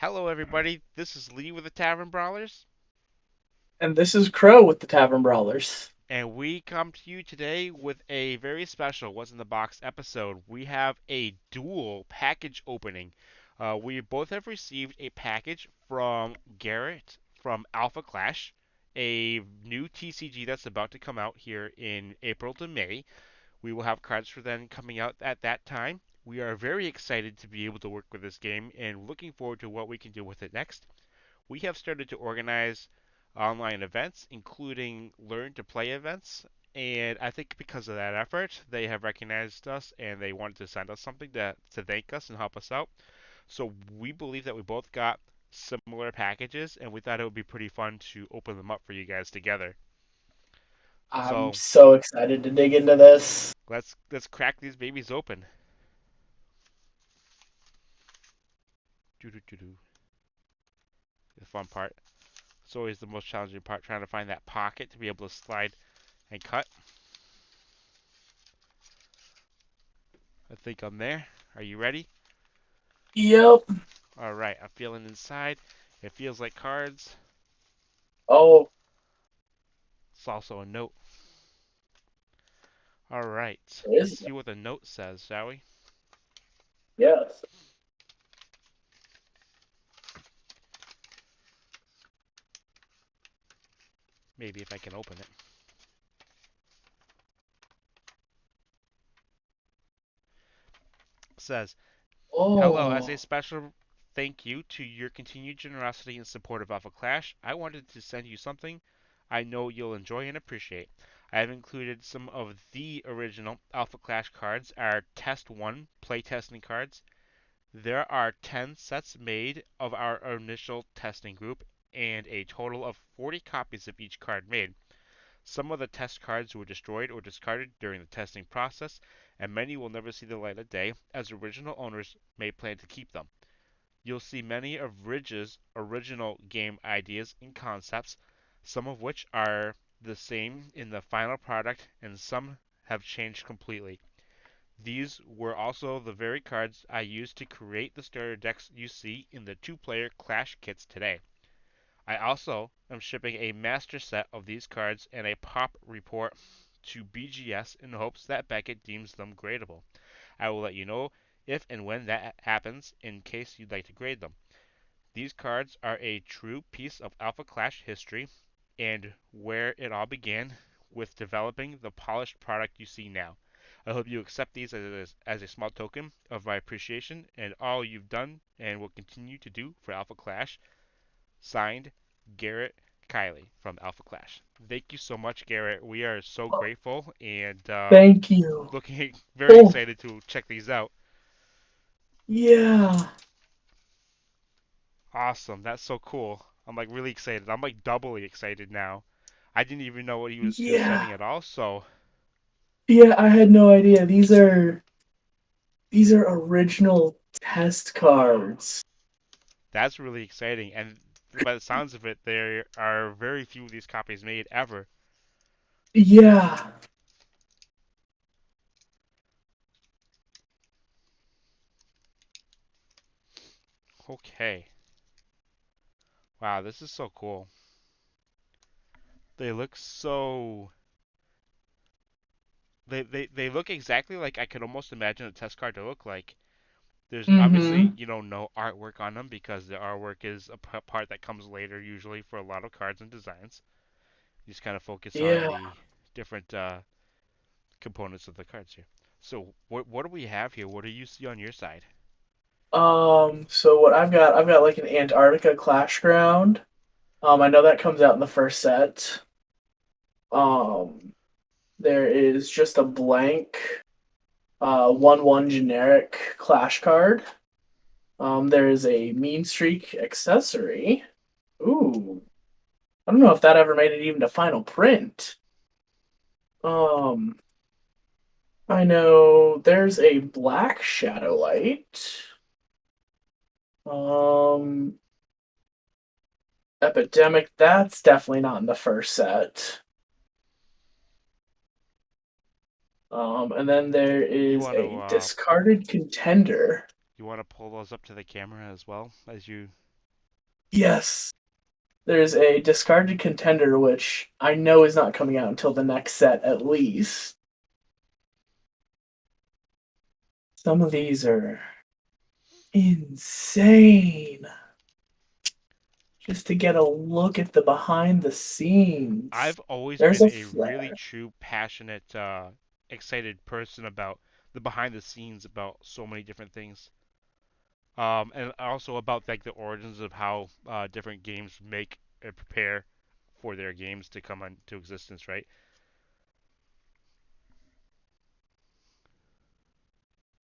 Hello, everybody. This is Leigh with the Tavern Brawlers, And this is Crow with the Tavern Brawlers. and we come to you today with a very special What's in the Box episode. We have a dual package opening. We both have received a package from Garrett from Alpha Clash, a new TCG that's about to come out here in April to May. We will have cards for them coming out at that time. We are very excited to be able to work with this game and looking forward to what we can do with it next. We have started to organize online events, including learn to play events. And I think because of that effort, they have recognized us and they wanted to send us something to thank us and help us out. So we believe that we both got similar packages, and we thought it would be pretty fun to open them up for you guys together. I'm So so excited to dig into this. let's crack these babies open. Doo doo doo doo. The fun part. It's always the most challenging part, trying to find that pocket to be able to slide and cut. I think I'm there. Are you ready? Yep. All right, I'm feeling inside. It feels like cards. Oh, It's also a note. All right, there let's is. see what the note says, shall we? Yes. Maybe if I can open it. It says, "Hello, as a Oh, special thank you to your continued generosity and support of Alpha Clash, I wanted to send you something I know you'll enjoy and appreciate. I have included some of the original Alpha Clash cards, our Test 1 playtesting cards. There are 10 sets made of our initial testing group, and a total of 40 copies of each card made. Some of the test cards were destroyed or discarded during the testing process, and many will never see the light of day, as original owners may plan to keep them. You'll see many of Ridge's original game ideas and concepts, some of which are the same in the final product, and some have changed completely. These were also the very cards I used to create the starter decks you see in the two-player Clash kits today. I also am shipping a master set of these cards and a pop report to BGS in hopes that Beckett deems them gradable. I will let you know if and when that happens in case you'd like to grade them. These cards are a true piece of Alpha Clash history and where it all began with developing the polished product you see now. I hope you accept these as a small token of my appreciation and all you've done and will continue to do for Alpha Clash. Signed, Garrett Kiley from Alpha Clash. Thank you so much, Garrett. We are so grateful and thank you. looking very Oh, excited to check these out. yeah. Awesome. That's so cool. I'm like really excited. I'm like doubly excited now. I didn't even know what he was Yeah. sending at all, so Yeah, I had no idea. These are original test cards. that's really exciting. And by the sounds of it, there are very few of these copies made ever. Yeah. Okay. Wow, this is so cool. They look so they look exactly like I could almost imagine a test card to look like. There's obviously, Mm-hmm. no artwork on them because the artwork is a part that comes later usually for a lot of cards and designs. You just kind of focus on Yeah. the different components of the cards here. So what do we have here? What do you see on your side? So what I've got like an Antarctica Clash Ground. I know that comes out in the first set. Um, there is just a blank 1/1 generic Clash card. There is a Mean Streak accessory. Ooh, I don't know if that ever made it even to final print. Um, I know there's a Black Shadowlight. Um, Epidemic. That's definitely not in the first set. And then there You is want to a Discarded Contender. you want to pull those up to the camera as well as you? Yes, there's a discarded contender, which I know is not coming out until the next set at least. Some of these are insane. Just to get a look at the behind the scenes. I've always There's been a a really flare. true, passionate, excited person about the behind the scenes about so many different things. And also about like the origins of how different games make and prepare for their games to come into existence, right?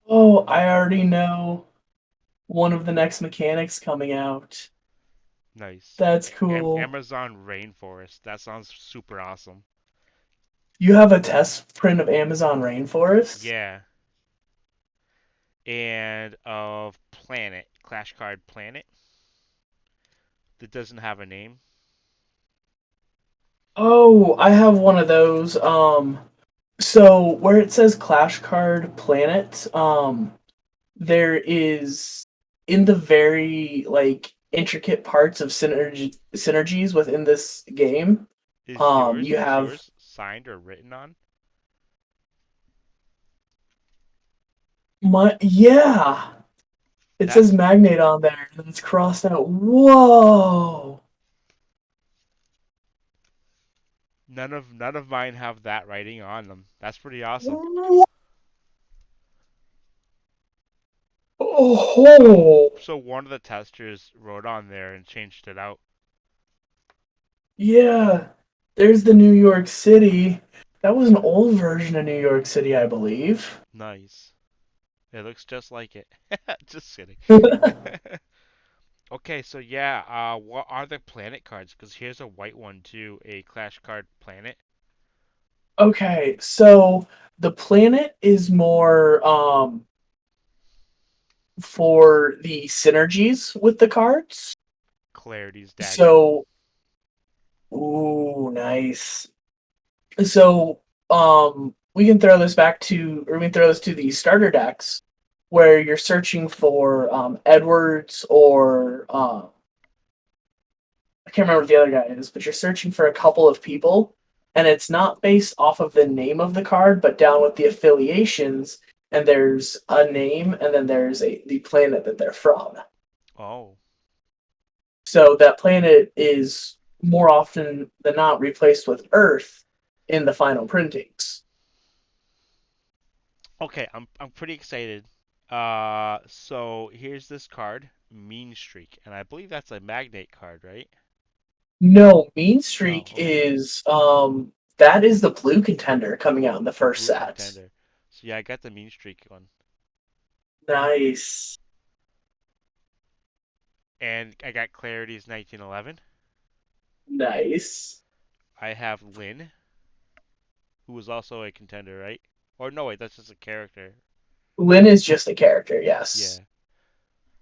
Oh, I already know one of the next mechanics coming out. Nice. That's cool. Amazon rainforest. That sounds super awesome. You have a test print of Amazon Rainforest? Yeah. And of Planet, Clash Card Planet, that doesn't have a name. Oh, I have one of those. So where it says Clash Card Planet, there is in the very like intricate parts of synergies within this game. You Is have yours signed or written on? yeah. It says That's Magnate on there, and it's crossed out. Whoa! none of mine have that writing on them. That's pretty awesome. Wha- So Oh, so one of the testers wrote on there and changed it out. yeah. There's the New York City. That was an old version of New York City, I believe. Nice. It looks just like it. Just kidding. Okay, so yeah, what are the planet cards? Because here's a white one too, a Clash card planet. Okay, so the planet is more for the synergies with the cards. Clarity's dagger. So, ooh, nice. So, we can throw this back to, or we can throw this to the starter decks, where you're searching for Edwards or I can't remember what the other guy is, but you're searching for a couple of people, and it's not based off of the name of the card, but down with the affiliations. And there's a name, and then there's the planet that they're from. Oh, So that planet is more often than not replaced with Earth in the final printings. okay. I'm pretty excited. So here's this card, Mean Streak, and I believe that's a Magnate card, right? No, Mean No, Streak okay. is that is the blue contender coming out in the The first blue set. contender. So yeah, I got the Mean Streak one, Nice. and I got Clarity's 1911. Nice. I have Lynn, who was also a contender, right? Or no, wait, that's just a character. Lynn is just a character, Yeah. yes.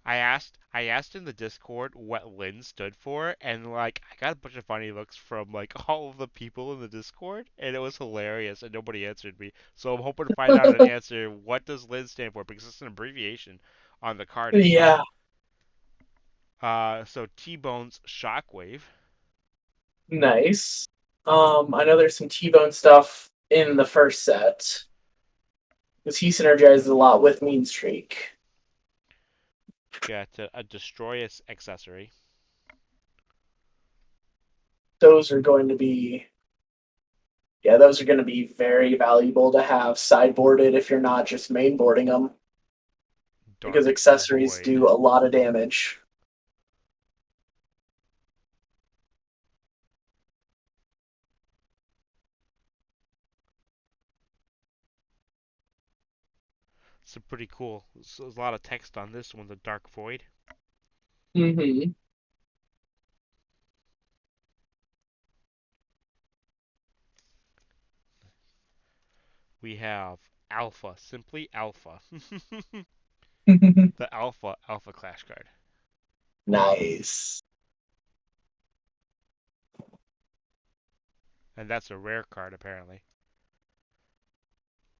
I asked in the Discord what Lynn stood for, and like I got a bunch of funny looks from like all of the people in the Discord, and it was hilarious, and nobody answered me. So I'm hoping to find out an answer. What does Lynn stand for? Because it's an abbreviation on the card itself. Yeah, So T-Bone's Shockwave. nice. I know there's some T-Bone stuff in the first set because he synergizes a lot with Mean Streak. Got a Destroyous accessory. Those are going to be Yeah, those are going to be very valuable to have sideboarded if you're not just mainboarding them because Dark accessories Void. do a lot of damage. It's pretty cool. So there's a lot of text on this one, the Dark Void. Mm-hmm. We have Alpha, simply Alpha. The Alpha Clash card. Nice. And that's a rare card apparently.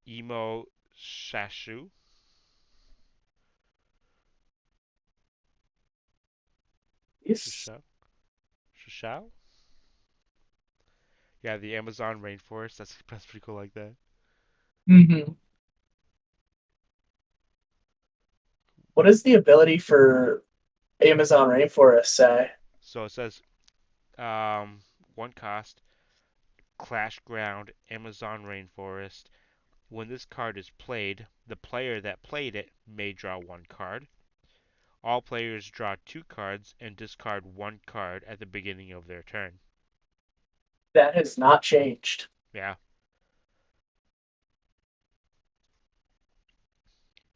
Emo Nice. Shishao? Shishao? Yeah, the Amazon rainforest. That's pretty cool like that. Hmm. What is the ability for Amazon rainforest say? So it says um, one cost, Clash Ground, Amazon Rainforest. When this card is played, the player that played it may draw one card. All players draw two cards and discard one card at the beginning of their turn. That has not changed. Yeah,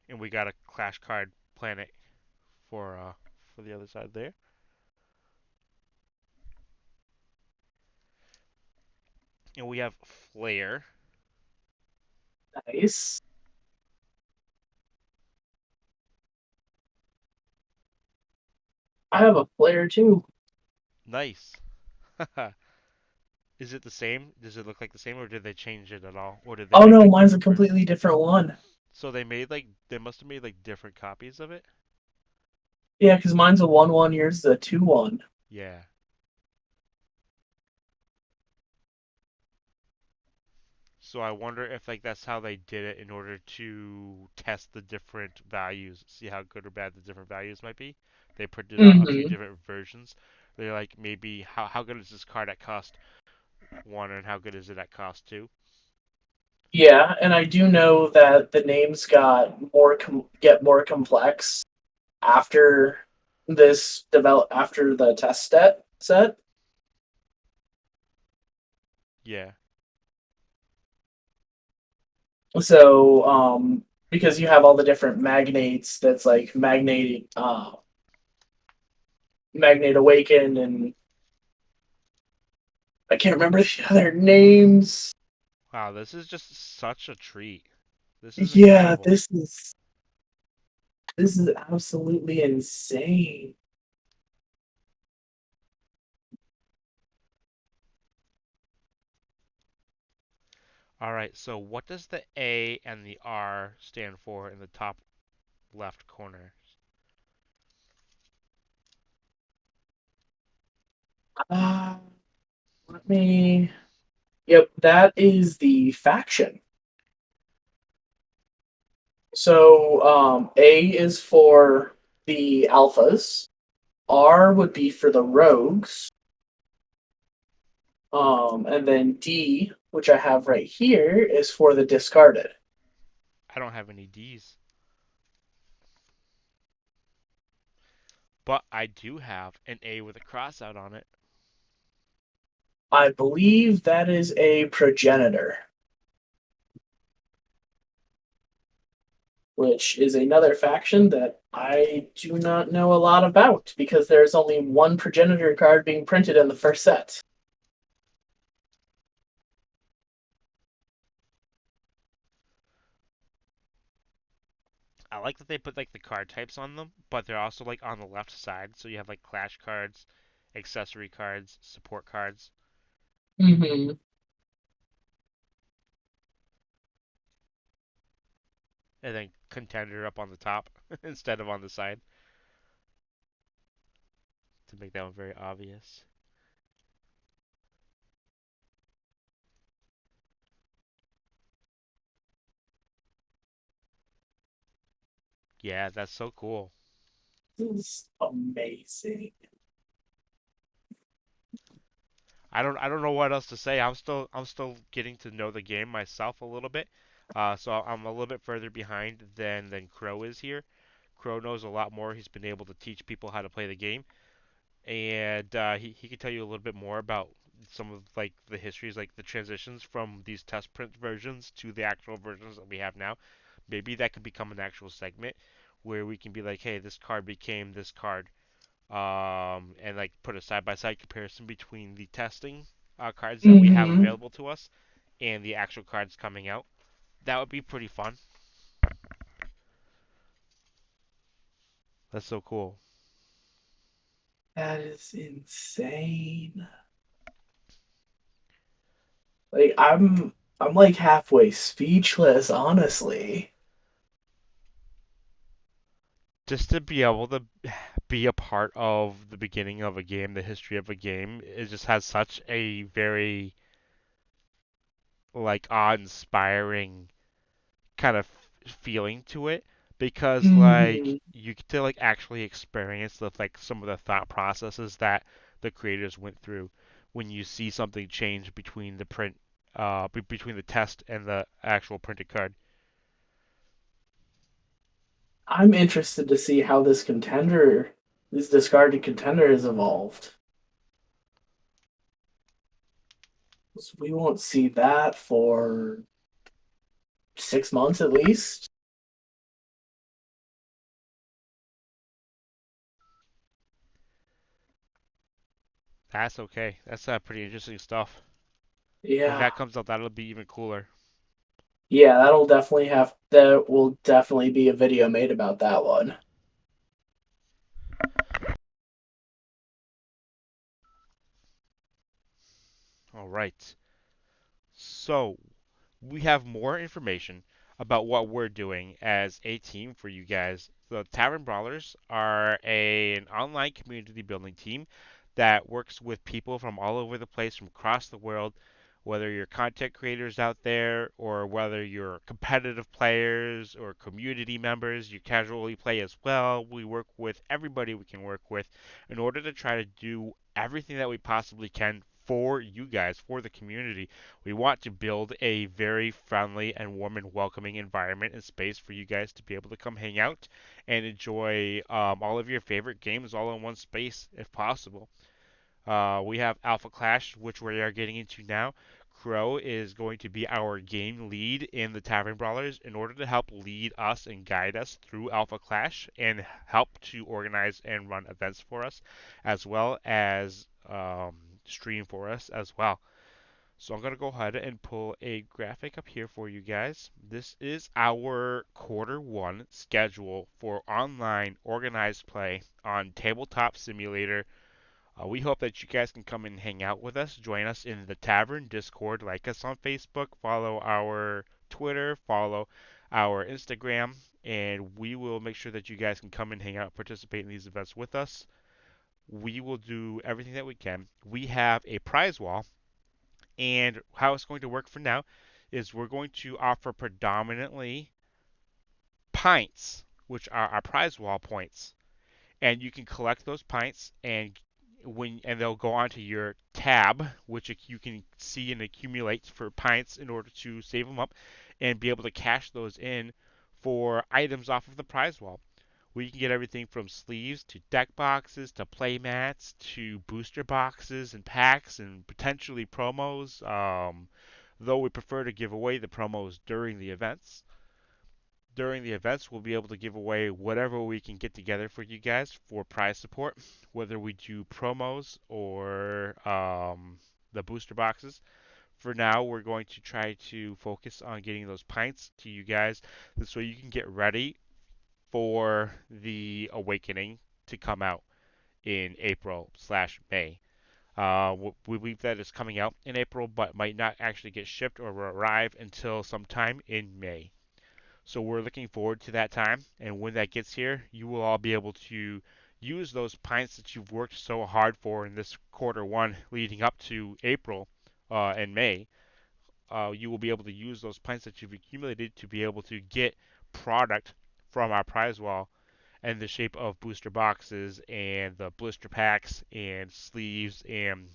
and we got a Clash card planet for the other side there. And we have Flare. Nice. I have a player too. Nice. Is it the same? Does it look like the same, or did they change it at all, or did they Oh make no, like mine's a different versions? completely different one. So they must have made like different copies of it. Yeah, because mine's a 1-1, yours is a 2-1. Yeah. So I wonder if like that's how they did it in order to test the different values, see how good or bad the different values might be. They printed out a few Hmm. different versions. They're like maybe how good is this card at cost one and how good is it at cost two? Yeah, and I do know that the names get more complex after after the test set. Yeah. So because you have all the different magnates that's like magnate awaken, and I can't remember the other names. Wow, this is just such a treat. This is Yeah, incredible. this is absolutely insane. All right, so what does the A and the R stand for in the top left corner? Uh, let me. Yep, that is the faction. So A is for the alphas. R would be for the rogues. And then D, which I have right here, is for the discarded. I don't have any D's, but I do have an A with a cross out on it. I believe that is a progenitor, which is another faction that I do not know a lot about because there's only one progenitor card being printed in the first set. I like that they put like the card types on them, but they're also like on the left side. So you have like clash cards, accessory cards, support cards, Mm-hmm. and then contender up on the top instead of on the side to make that one very obvious. Yeah, that's so cool. This is amazing. I don't know what else to say. I'm still getting to know the game myself a little bit. So I'm a little bit further behind than Crow is here. Crow knows a lot more. He's been able to teach people how to play the game, and he can tell you a little bit more about some of like the histories, like the transitions from these test print versions to the actual versions that we have now. Maybe that could become an actual segment where we can be like, hey, this card became this card, and like put a side by side comparison between the testing cards that we have Mm-hmm. available to us and the actual cards coming out. That would be pretty fun. That's so cool. That is insane. Like I'm like halfway speechless, honestly. Just to be able to be a part of the beginning of a game, the history of a game, it just has such a very like awe-inspiring kind of feeling to it because like Hmm. you get to like actually experience the like some of the thought processes that the creators went through when you see something change between the print between the test and the actual printed card. I'm interested to see how this discarded contender, has evolved. 'Cause we won't see that for 6 months at least. That's okay. That's pretty interesting stuff. When Yeah. that comes out, that'll be even cooler. Yeah, that will definitely be a video made about that one. All right. So, we have more information about what we're doing as a team for you guys. The Tavern Brawlers are an online community building team that works with people from all over the place, from across the world, whether you're content creators out there or whether you're competitive players or community members, you casually play as well. We work with everybody we can work with in order to try to do everything that we possibly can for you guys, for the community. We want to build a very friendly and warm and welcoming environment and space for you guys to be able to come hang out and enjoy all of your favorite games all in one space if possible. We have Alpha Clash, which we are getting into now. Crow is going to be our game lead in the Tavern Brawlers in order to help lead us and guide us through Alpha Clash and help to organize and run events for us, as well as stream for us as well. So I'm going to go ahead and pull a graphic up here for you guys. This is our quarter one schedule for online organized play on Tabletop Simulator. We hope that you guys can come and hang out with us, join us in the Tavern Discord, like us on Facebook, follow our Twitter, follow our Instagram, and we will make sure that you guys can come and hang out, participate in these events with us. We will do everything that we can. We have a prize wall, and how it's going to work for now is we're going to offer predominantly pints, which are our prize wall points, and you can collect those pints and they'll go onto your tab, which you can see and accumulate for pints in order to save them up and be able to cash those in for items off of the prize wall. We can get everything from sleeves to deck boxes to play mats to booster boxes and packs and potentially promos. Though we prefer to give away the promos during the events. During the events, we'll be able to give away whatever we can get together for you guys for prize support, whether we do promos or the booster boxes. For now, we're going to try to focus on getting those pints to you guys so you can get ready for the Awakening to come out in April/May. We believe that is coming out in April, but might not actually get shipped or arrive until sometime in May. So we're looking forward to that time, and when that gets here, you will all be able to use those pints that you've worked so hard for in this quarter one leading up to April and May. You will be able to use those pints that you've accumulated to be able to get product from our prize wall in the shape of booster boxes and the blister packs and sleeves and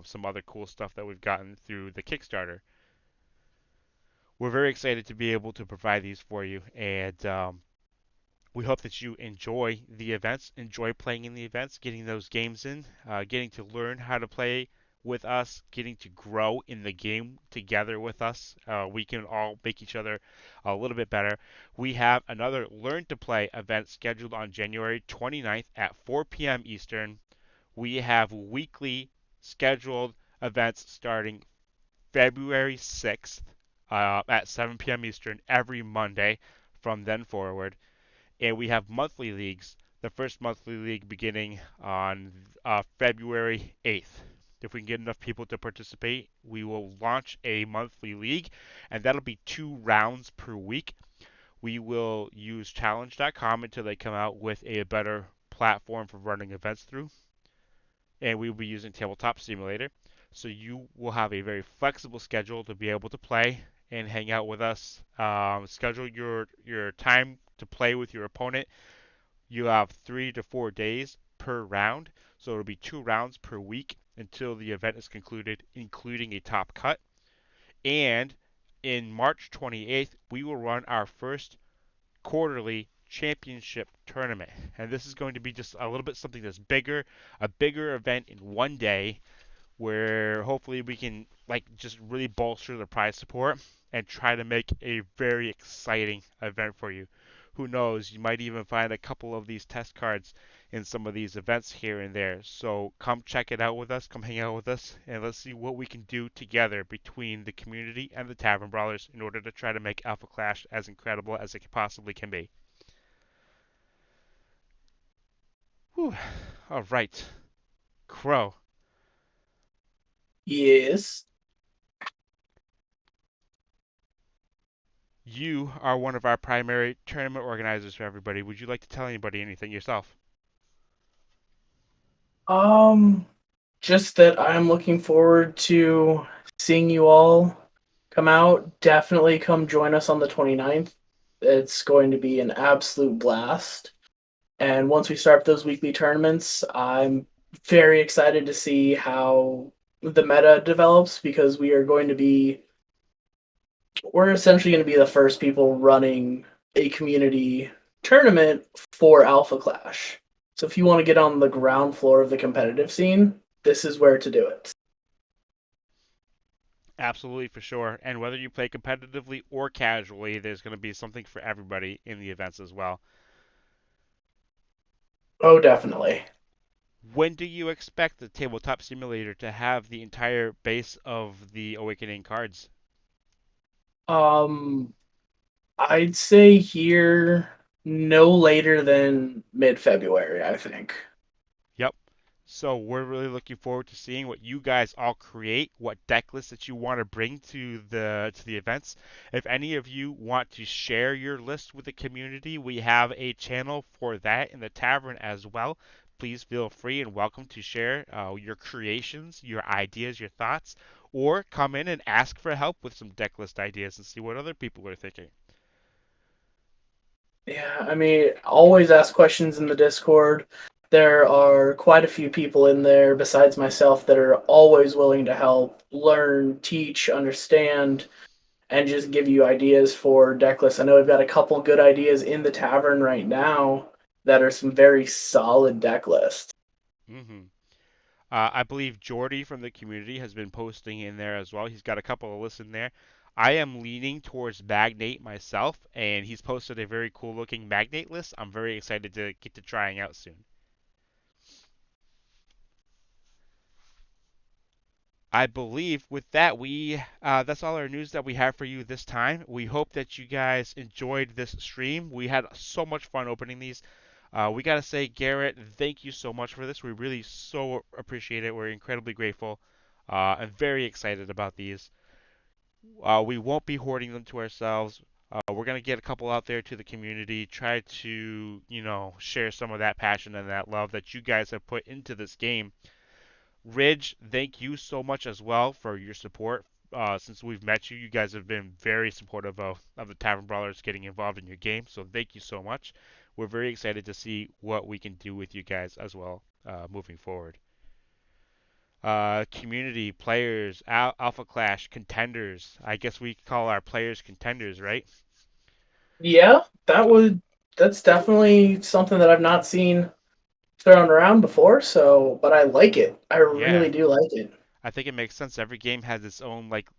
some other cool stuff that we've gotten through the Kickstarter. We're very excited to be able to provide these for you, and we hope that you enjoy the events, enjoy playing in the events, getting those games in, getting to learn how to play with us, getting to grow in the game together with us. We can all make each other a little bit better. We have another Learn to Play event scheduled on January 29th at 4 p.m. Eastern. We have weekly scheduled events starting February 6th at 7 p.m. Eastern every Monday from then forward, and we have monthly leagues. The first monthly league beginning on February 8th. If we can get enough people to participate, we will launch a monthly league, and that'll be 2 rounds per week. We will use challenge.com until they come out with a better platform for running events through, and we will be using Tabletop Simulator. So you will have a very flexible schedule to be able to play and hang out with us. Schedule your time to play with your opponent. You have 3 to 4 days per round, so it'll be 2 rounds per week until the event is concluded, including a top cut. And in March 28th, we will run our first quarterly championship tournament. And this is going to be just a little bit something that's bigger, a bigger event in one day where hopefully we can like just really bolster the prize support and try to make a very exciting event for you. Who knows, you might even find a couple of these test cards in some of these events here and there. So come check it out with us, come hang out with us, and let's see what we can do together between the community and the Tavern Brawlers in order to try to make Alpha Clash as incredible as it possibly can be. Whew. All right, Crow, Yes. you are one of our primary tournament organizers for everybody. Would you like to tell anybody anything yourself? Um, just that I'm looking forward to seeing you all come out. Definitely come join us on the 29th. It's going to be an absolute blast. And once we start those weekly tournaments, I'm very excited to see how the meta develops because we're essentially going to be the first people running a community tournament for Alpha Clash. So if you want to get on the ground floor of the competitive scene, this is where to do it. Absolutely, for sure. And whether you play competitively or casually, there's going to be something for everybody in the events as well. Oh, definitely. When do you expect the Tabletop Simulator to have the entire base of the Awakening cards? Um, I'd say here no later than mid-February, I think. Yep. So we're really looking forward to seeing what you guys all create, what deck lists that you want to bring to the events. If any of you want to share your list with the community, we have a channel for that in the tavern as well. Please feel free and welcome to share your creations, your ideas, your thoughts, or come in and ask for help with some deck list ideas and see what other people are thinking. Yeah, I mean, always ask questions in the Discord. There are quite a few people in there besides myself that are always willing to help, learn, teach, understand, and just give you ideas for deck lists. I know we've got a couple good ideas in the tavern right now that are some very solid deck lists. hmm I believe Jordy from the community has been posting in there as well. He's got a couple of lists in there. I am leaning towards Magnate myself, and he's posted a very cool looking Magnate list. I'm very excited to get to trying out soon. I believe with that we that's all our news that we have for you this time. We hope that you guys enjoyed this stream. We had so much fun opening these. We gotta say, Garrett, thank you so much for this. We really so appreciate it. We're incredibly grateful and very excited about these. We won't be hoarding them to ourselves. We're gonna get a couple out there to the community, try to share some of that passion and that love that you guys have put into this game. Ridge, thank you so much as well for your support. Since we've met you, you guys have been very supportive of the Tavern Brawlers getting involved in your game. So thank you so much. We're very excited to see what we can do with you guys as well moving forward. Community players, Alpha Clash contenders. I guess we call our players contenders, right? Yeah, Uh, that's definitely something that I've not seen thrown around before, so but I like it. I yeah, really do like it. I think it makes sense. Every game has its own like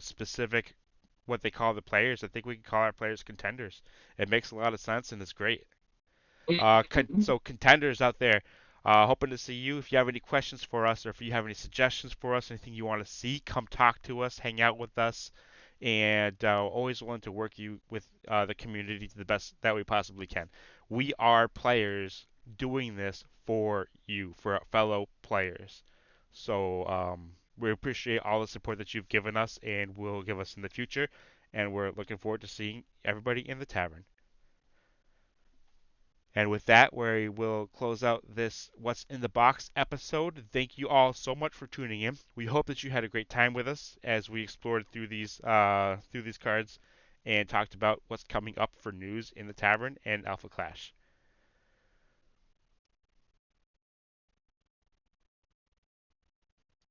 specific what they call the players. I think we can call our players contenders. It makes a lot of sense and it's great. Mhm. So contenders out there, hoping to see you. If you have any questions for us, or if you have any suggestions for us, anything you want to see, come talk to us, hang out with us, and always willing to work you with the community to the best that we possibly can. We are players doing this for you, for our fellow players. So we appreciate all the support that you've given us and will give us in the future. and we're looking forward to seeing everybody in the tavern. And with that, we will close out this What's in the Box episode. Thank you all so much for tuning in. We hope that you had a great time with us as we explored through these cards and talked about what's coming up for news in the tavern and Alpha Clash.